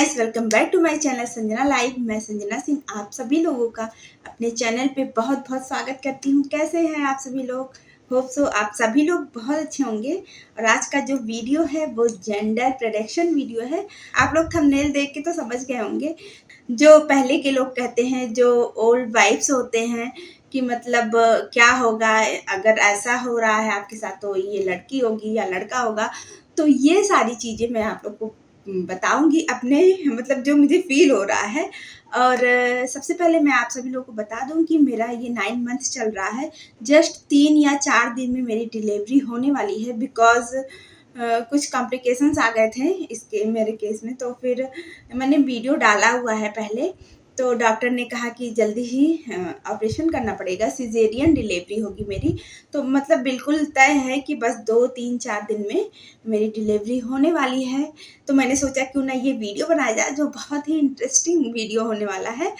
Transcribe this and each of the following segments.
Guys, welcome back to my channel Sanjana live. मैं संजना सिंह आप सभी लोगों का अपने चैनल पे बहुत बहुत स्वागत करती हूँ। कैसे हैं आप सभी लोग? होप सो आप सभी लोग बहुत अच्छे होंगे। और आज का जो वीडियो है वो जेंडर प्रेडिक्शन वीडियो है। आप लोग थंबनेल देख के तो समझ गए होंगे। जो पहले के लोग कहते हैं, जो ओल्ड वाइफ्स होते हैं कि मतलब क्या होगा अगर ऐसा हो रहा है आपके साथ, तो ये लड़की होगी या लड़का होगा। तो ये सारी चीज़ें मैं आप लोग को बताऊंगी अपने मतलब जो मुझे फील हो रहा है। और सबसे पहले मैं आप सभी लोगों को बता दूं कि मेरा ये 9 मंथ्स चल रहा है। जस्ट 3 या 4 दिन में मेरी डिलीवरी होने वाली है। बिकॉज कुछ कॉम्प्लिकेशंस आ गए थे इसके मेरे केस में। तो फिर मैंने वीडियो डाला हुआ है पहले। तो डॉक्टर ने कहा कि जल्दी ही ऑपरेशन करना पड़ेगा, सिजेरियन डिलीवरी होगी मेरी। तो मतलब बिल्कुल तय है कि बस 2-3-4 दिन में मेरी डिलीवरी होने वाली है। तो मैंने सोचा क्यों ना ये वीडियो बनाया जाए, जो बहुत ही इंटरेस्टिंग वीडियो होने वाला है।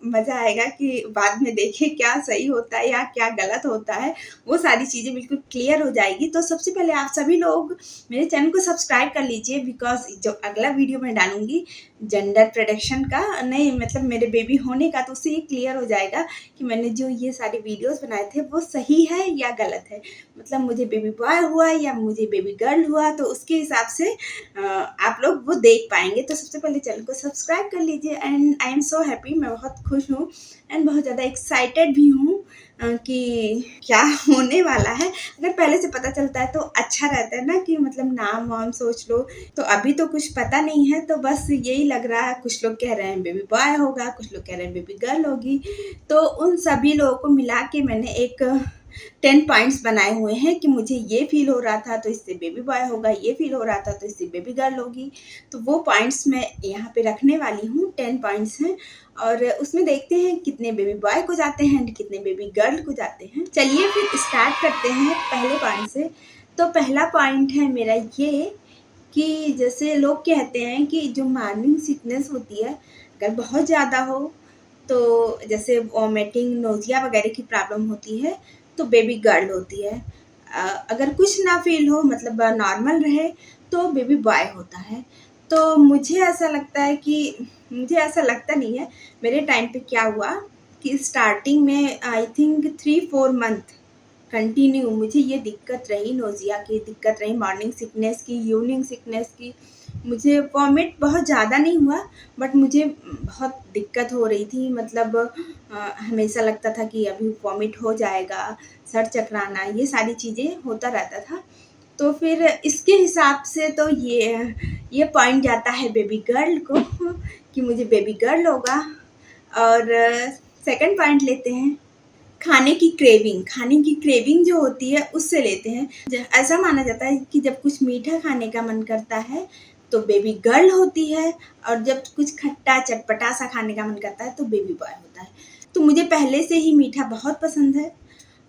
मज़ा आएगा कि बाद में देखें क्या सही होता है या क्या गलत होता है। वो सारी चीज़ें बिल्कुल क्लियर हो जाएगी। तो सबसे पहले आप सभी लोग मेरे चैनल को सब्सक्राइब कर लीजिए। बिकॉज जो अगला वीडियो मैं डालूंगी जेंडर प्रेडिक्शन का, नहीं मतलब मेरे बेबी होने का, तो उससे ये क्लियर हो जाएगा कि मैंने जो ये सारे वीडियोस बनाए थे वो सही है या गलत है। मतलब मुझे बेबी बॉय हुआ या मुझे बेबी गर्ल हुआ, तो उसके हिसाब से आप लोग वो देख पाएंगे। तो सबसे पहले चैनल को सब्सक्राइब कर लीजिए। And I am so happy, मैं बहुत खुश हूँ एंड बहुत ज़्यादा एक्साइटेड भी हूँ कि क्या होने वाला है। अगर पहले से पता चलता है तो अच्छा रहता है ना, कि मतलब नाम वाम सोच लो। तो अभी तो कुछ पता नहीं है, तो बस यही लग रहा है। कुछ लोग कह रहे हैं बेबी बॉय होगा, कुछ लोग कह रहे हैं बेबी गर्ल होगी। तो उन सभी लोगों को मिला के मैंने एक 10 पॉइंट्स बनाए हुए हैं कि मुझे ये फील हो रहा था तो इससे बेबी बॉय होगा, ये फील हो रहा था तो इससे बेबी गर्ल होगी। तो वो पॉइंट्स मैं यहाँ पे रखने वाली हूँ। 10 पॉइंट्स हैं और उसमें देखते हैं कितने बेबी बॉय को जाते हैं एंड कितने बेबी गर्ल को जाते हैं। चलिए फिर स्टार्ट करते हैं पहले पॉइंट से। तो पहला पॉइंट है मेरा ये कि जैसे लोग कहते हैं कि जो मॉर्निंग सिकनेस होती है अगर बहुत ज़्यादा हो, तो जैसे वॉमिटिंग, नोजिया वगैरह की प्रॉब्लम होती है, तो बेबी गर्ल होती है। अगर कुछ ना फील हो, मतलब नॉर्मल रहे, तो बेबी बॉय होता है। तो मुझे ऐसा लगता है कि मुझे ऐसा लगता नहीं है। मेरे टाइम पे क्या हुआ कि स्टार्टिंग में आई थिंक 3-4 मंथ कंटिन्यू मुझे ये दिक्कत रही, नोजिया की दिक्कत रही, मॉर्निंग सिकनेस की, इवनिंग सिकनेस की। मुझे वॉमिट बहुत ज़्यादा नहीं हुआ, बट मुझे बहुत दिक्कत हो रही थी। मतलब हमेशा लगता था कि अभी वॉमिट हो जाएगा, सर चकराना, ये सारी चीज़ें होता रहता था। तो फिर इसके हिसाब से तो ये पॉइंट जाता है बेबी गर्ल को कि मुझे बेबी गर्ल होगा। और सेकंड पॉइंट लेते हैं खाने की क्रेविंग जो होती है उससे लेते हैं। ऐसा माना जाता है कि जब कुछ मीठा खाने का मन करता है तो बेबी गर्ल होती है, और जब कुछ खट्टा चटपटा सा खाने का मन करता है तो बेबी बॉय होता है। तो मुझे पहले से ही मीठा बहुत पसंद है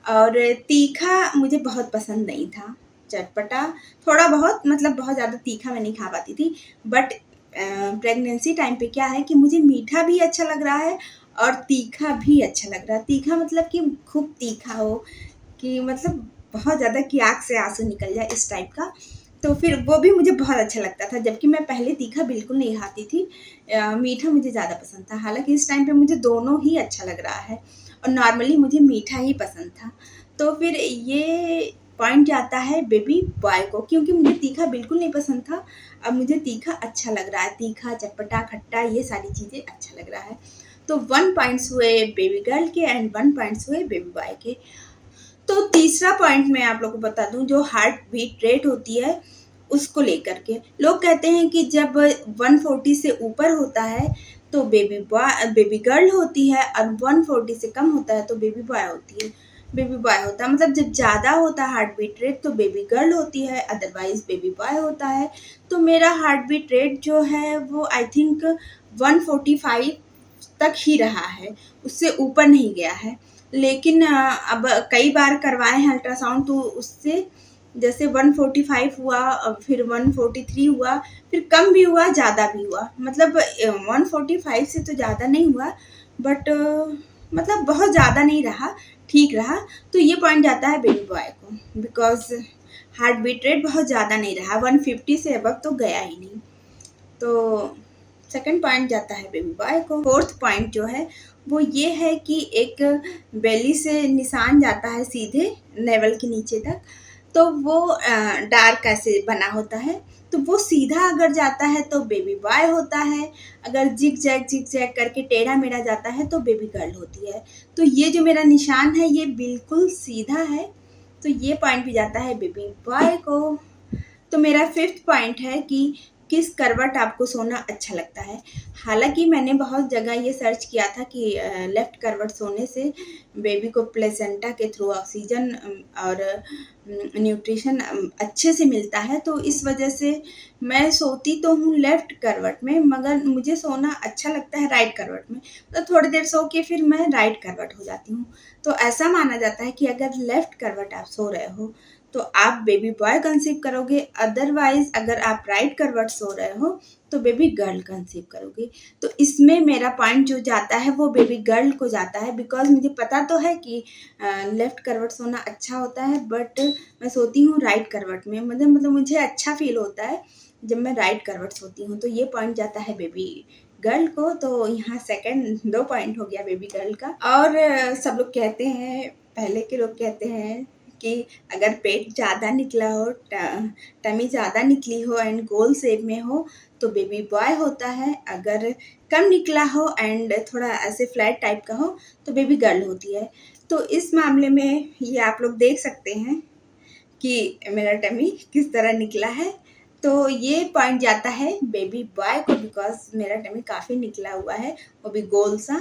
और तीखा मुझे बहुत पसंद नहीं था। चटपटा थोड़ा बहुत, मतलब बहुत ज़्यादा तीखा मैं नहीं खा पाती थी। बट प्रेगनेंसी टाइम पे क्या है कि मुझे मीठा भी अच्छा लग रहा है और तीखा भी अच्छा लग रहा है। तीखा मतलब कि खूब तीखा हो, कि मतलब बहुत ज़्यादा कि आँख से आंसू निकल जाए, इस टाइप का। तो फिर वो भी मुझे बहुत अच्छा लगता था, जबकि मैं पहले तीखा बिल्कुल नहीं खाती थी। मीठा मुझे ज़्यादा पसंद था। हालांकि इस टाइम पे मुझे दोनों ही अच्छा लग रहा है और नॉर्मली मुझे मीठा ही पसंद था। तो फिर ये पॉइंट जाता है बेबी बॉय को, क्योंकि मुझे तीखा बिल्कुल नहीं पसंद था। अब मुझे तीखा अच्छा लग रहा है, तीखा चटपटा खट्टा ये सारी चीज़ें अच्छा लग रहा है। तो 1 पॉइंट्स हुए बेबी गर्ल के एंड 1 पॉइंट्स हुए बेबी बॉय के। तो तीसरा पॉइंट मैं आप लोगों को बता दूं, जो हार्ट बीट रेट होती है उसको लेकर के लोग कहते हैं कि जब 140 से ऊपर होता है तो बेबी गर्ल होती है, और 140 से कम होता है तो बेबी बॉय होती है। बेबी बॉय होता है मतलब जब ज़्यादा होता है हार्ट बीट रेट तो बेबी गर्ल होती है, अदरवाइज बेबी बॉय होता है। तो मेरा हार्ट बीट रेट जो है वो आई थिंक 145 तक ही रहा है, उससे ऊपर नहीं गया है। लेकिन अब कई बार करवाए हैं अल्ट्रासाउंड, तो उससे जैसे 145 हुआ, फिर 143 हुआ, फिर कम भी हुआ, ज़्यादा भी हुआ। मतलब 145 से तो ज़्यादा नहीं हुआ, बट मतलब बहुत ज़्यादा नहीं रहा, ठीक रहा। तो ये पॉइंट जाता है बेबी बॉय को, बिकॉज हार्ट बीट रेट बहुत ज़्यादा नहीं रहा, 150 से अबव तो गया ही नहीं। तो सेकंड पॉइंट जाता है बेबी बॉय को। फोर्थ पॉइंट जो है वो ये है कि एक बेली से निशान जाता है सीधे नेवल के नीचे तक, तो वो डार्क ऐसे बना होता है, तो वो सीधा अगर जाता है तो बेबी बॉय होता है, अगर जिग जैग करके टेढ़ा मेढ़ा जाता है तो बेबी गर्ल होती है। तो ये जो मेरा निशान है ये बिल्कुल सीधा है, तो ये पॉइंट भी जाता है बेबी बॉय को। तो मेरा फिफ्थ पॉइंट है कि किस करवट आपको सोना अच्छा लगता है। हालांकि मैंने बहुत जगह ये सर्च किया था कि लेफ्ट करवट सोने से बेबी को प्लेसेंटा के थ्रू ऑक्सीजन और न्यूट्रिशन अच्छे से मिलता है, तो इस वजह से मैं सोती तो हूँ लेफ्ट करवट में, मगर मुझे सोना अच्छा लगता है राइट करवट में। तो थोड़ी देर सो के फिर मैं राइट करवट हो जाती हूँ। तो ऐसा माना जाता है कि अगर लेफ्ट करवट आप सो रहे हो तो आप बेबी बॉय कंसीव करोगे, अदरवाइज अगर आप राइट करवट सो रहे हो तो बेबी गर्ल कंसीव करोगे। तो इसमें मेरा पॉइंट जो जाता है वो बेबी गर्ल को जाता है, बिकॉज मुझे पता तो है कि लेफ्ट करवट सोना अच्छा होता है, बट मैं सोती हूँ राइट करवट में, मतलब मुझे अच्छा फील होता है जब मैं राइट करवट सोती हूँ। तो ये पॉइंट जाता है बेबी गर्ल को। तो यहाँ सेकंड 2 पॉइंट हो गया बेबी गर्ल का। और सब लोग कहते हैं, पहले के लोग कहते हैं कि अगर पेट ज़्यादा निकला हो, टमी ज़्यादा निकली हो एंड गोल शेप में हो तो बेबी बॉय होता है, अगर कम निकला हो एंड थोड़ा ऐसे फ्लैट टाइप का हो तो बेबी गर्ल होती है। तो इस मामले में ये आप लोग देख सकते हैं कि मेरा टमी किस तरह निकला है। तो ये पॉइंट जाता है बेबी बॉय को, बिकॉज मेरा टमी काफ़ी निकला हुआ है, वो भी गोल सा,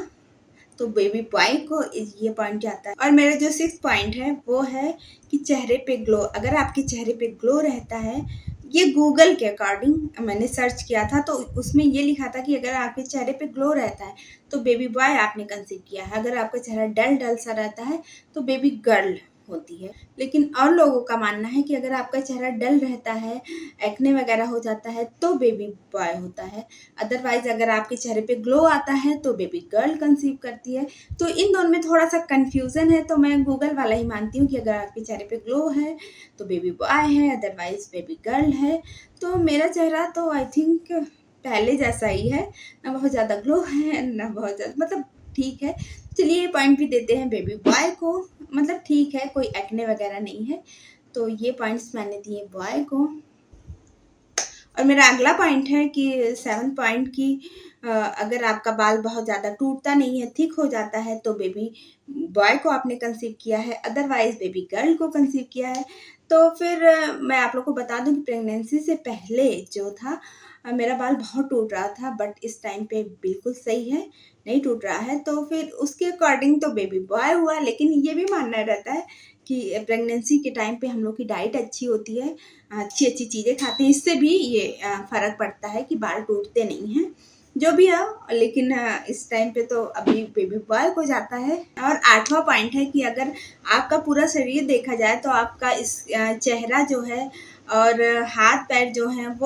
तो बेबी बॉय को ये पॉइंट जाता है। और मेरा जो 6th पॉइंट है वो है कि चेहरे पे ग्लो। अगर आपके चेहरे पे ग्लो रहता है, ये गूगल के अकॉर्डिंग मैंने सर्च किया था, तो उसमें ये लिखा था कि अगर आपके चेहरे पे ग्लो रहता है तो बेबी बॉय आपने कंसीव किया है, अगर आपका चेहरा डल सा रहता है तो बेबी गर्ल होती है। लेकिन और लोगों का मानना है कि अगर आपका चेहरा डल रहता है, एक्ने वगैरह हो जाता है तो बेबी बॉय होता है, अदरवाइज अगर आपके चेहरे पे ग्लो आता है तो बेबी गर्ल कंसीव करती है। तो इन दोनों में थोड़ा सा कंफ्यूजन है, तो मैं गूगल वाला ही मानती हूँ कि अगर आपके चेहरे पे ग्लो है तो बेबी बॉय है, अदरवाइज बेबी गर्ल है। तो मेरा चेहरा तो आई थिंक पहले जैसा ही है, ना बहुत ज़्यादा ग्लो है ना बहुत ज़्यादा, मतलब ठीक है। चलिए ये पॉइंट भी देते हैं बेबी बॉय को, मतलब ठीक है, कोई एक्ने वगैरह नहीं है। तो ये पॉइंट्स मैंने दिए बॉय को। और मेरा अगला पॉइंट है कि 7th पॉइंट की अगर आपका बाल बहुत ज़्यादा टूटता नहीं है, थिक हो जाता है तो बेबी बॉय को आपने कंसीव किया है, अदरवाइज बेबी गर्ल को कंसीव किया है। तो फिर मैं आप लोग को बता दूं कि प्रेगनेंसी से पहले जो था मेरा बाल बहुत टूट रहा था, बट इस टाइम पे बिल्कुल सही है, नहीं टूट रहा है। तो फिर उसके अकॉर्डिंग तो बेबी बॉय हुआ। लेकिन ये भी मानना रहता है कि प्रेगनेंसी के टाइम पे हम लोग की डाइट अच्छी होती है, अच्छी अच्छी चीज़ें खाते हैं, इससे भी ये फ़र्क पड़ता है कि बाल टूटते नहीं हैं, जो भी है। लेकिन इस टाइम पे तो अभी बेबी बॉय को जाता है। और 8वां पॉइंट है कि अगर आपका पूरा शरीर देखा जाए तो आपका इस चेहरा जो है और हाथ पैर जो हैं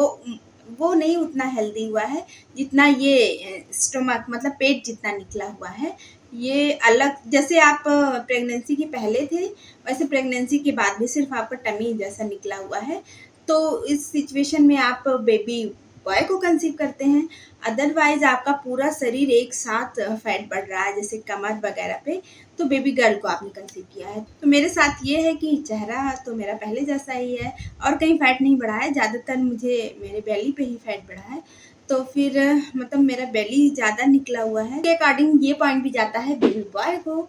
वो नहीं उतना हेल्दी हुआ है जितना ये स्टमक, मतलब पेट जितना निकला हुआ है। ये अलग, जैसे आप प्रेगनेंसी के पहले थे वैसे प्रेगनेंसी के बाद भी सिर्फ आपका टमी जैसा निकला हुआ है। तो इस सिचुएशन में आप बेबी बॉय को कंसीव करते हैं, अदरवाइज आपका पूरा शरीर एक साथ फैट बढ़ रहा है जैसे कमर वगैरह पे, तो बेबी गर्ल को आपने कंसीव किया है। तो मेरे साथ ये है कि चेहरा तो मेरा पहले जैसा ही है और कहीं फैट नहीं बढ़ा है, ज़्यादातर मुझे मेरे बेली पे ही फैट बढ़ा है। तो फिर मतलब मेरा बेली ज़्यादा निकला हुआ है, के अकॉर्डिंग ये पॉइंट भी जाता है बेबी बॉय को।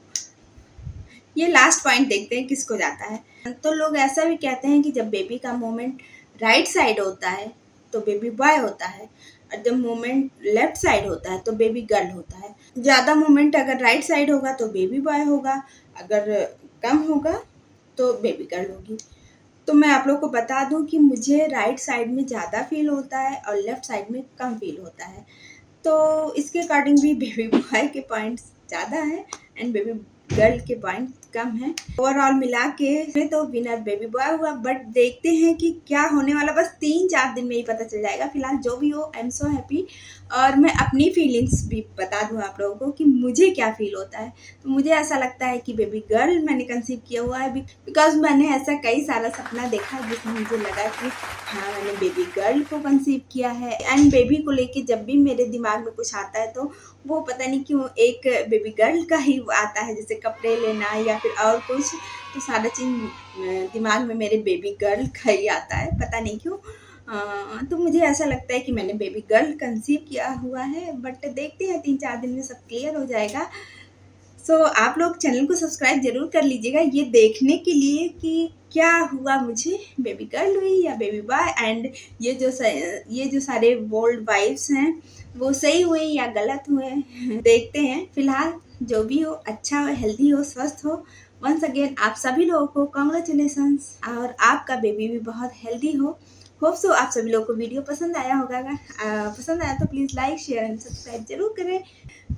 ये लास्ट पॉइंट देखते हैं किसको जाता है। तो लोग ऐसा भी कहते हैं कि जब बेबी का मूवमेंट राइट साइड होता है तो बेबी बॉय होता है, और जब मूवमेंट लेफ्ट साइड होता है तो बेबी गर्ल होता है। ज़्यादा मूवमेंट अगर राइट साइड होगा तो बेबी बॉय होगा, अगर कम होगा तो बेबी गर्ल होगी। तो मैं आप लोग को बता दूं कि मुझे राइट साइड में ज़्यादा फील होता है और लेफ्ट साइड में कम फील होता है। तो इसके अकॉर्डिंग भी बेबी बॉय के पॉइंट्स ज़्यादा हैं एंड बेबी गर्ल के पॉइंट कम हैं। ओवरऑल मिला के तो विनर बेबी बॉय हुआ, बट देखते हैं कि क्या होने वाला, बस 3-4 दिन में ही पता चल जाएगा। फिलहाल जो भी हो, आई एम सो हैप्पी। और मैं अपनी फीलिंग्स भी बता दूँ आप लोगों को कि मुझे क्या फ़ील होता है। तो मुझे ऐसा लगता है कि बेबी गर्ल मैंने कंसीव किया हुआ है बिकॉज़ मैंने ऐसा कई सारा सपना देखा है जिसमें मुझे लगा कि हाँ, मैंने बेबी गर्ल को कंसीव किया है। एंड बेबी को लेके जब भी मेरे दिमाग में कुछ आता है तो वो पता नहीं क्यों एक बेबी गर्ल का ही आता है, जैसे कपड़े लेना या फिर और कुछ, तो सारा चीज़ दिमाग में मेरे बेबी गर्ल का ही आता है, पता नहीं क्यों। तो मुझे ऐसा लगता है कि मैंने बेबी गर्ल कंसीव किया हुआ है, बट देखते हैं 3-4 दिन में सब क्लियर हो जाएगा। सो आप लोग चैनल को सब्सक्राइब ज़रूर कर लीजिएगा ये देखने के लिए कि क्या हुआ मुझे, बेबी गर्ल हुई या बेबी बॉय। एंड ये जो सारे बोल्ड वाइब्स हैं वो सही हुए या गलत हुए देखते हैं। फिलहाल जो भी हो अच्छा हो, हेल्दी हो, स्वस्थ हो। वंस अगेन आप सभी लोगों को कॉन्ग्रेचुलेसन्स, और आपका बेबी भी बहुत हेल्दी हो। होप सो आप सभी लोगों को वीडियो पसंद आया होगा। पसंद आया तो please like, share and subscribe जरूर करें।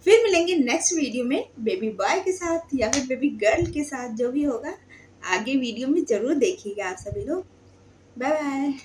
फिर मिलेंगे नेक्स्ट वीडियो में बेबी बॉय के साथ या फिर बेबी गर्ल के साथ, जो भी होगा आगे वीडियो में ज़रूर देखिएगा आप सभी लोग। Bye bye.